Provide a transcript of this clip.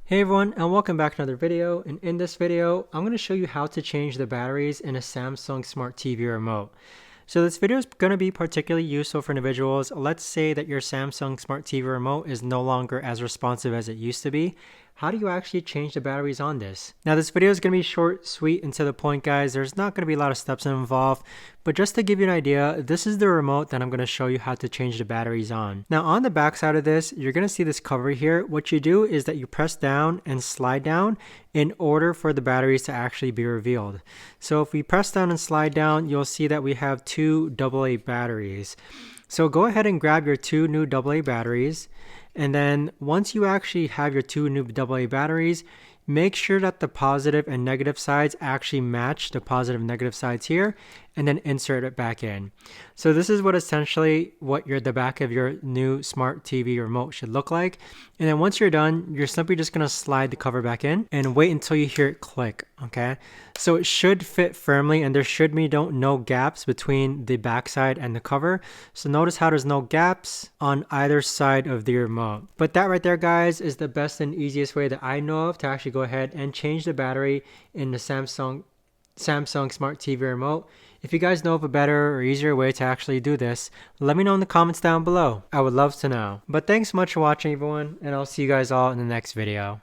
Hey everyone, and welcome back to another video. And in this video, I'm going to show you how to change the batteries in a Samsung Smart TV remote. So this video is going to be particularly useful for individuals. Let's say that your Samsung Smart TV remote is no longer as responsive as it used to be. How do you actually change the batteries on this? Now this video is going to be short, sweet, and to the point, guys. There's not going to be a lot of steps involved, but just to give you an idea, this is the remote that I'm going to show you how to change the batteries on. Now on the back side of this, you're going to see this cover here. What you do is that you press down and slide down in order for the batteries to actually be revealed. So if we press down and slide down, you'll see that we have two AA batteries. So go ahead and grab your two new AA batteries. And then once you actually have your two new AA batteries, make sure that the positive and negative sides actually match the positive and negative sides here, and then insert it back in. So this is what essentially the back of your new smart TV remote should look like. And then once you're done, you're simply just going to slide the cover back in and wait until you hear it click. Okay, so it should fit firmly, and there should be no gaps between the backside and the cover. So notice how there's no gaps on either side of the remote. But that right there, guys, is the best and easiest way that I know of to actually go ahead and change the battery in the Samsung Smart TV remote. If you guys know of a better or easier way to actually do this, let me know in the comments down below. I would love to know. But thanks so much for watching, everyone, and I'll see you guys all in the next video.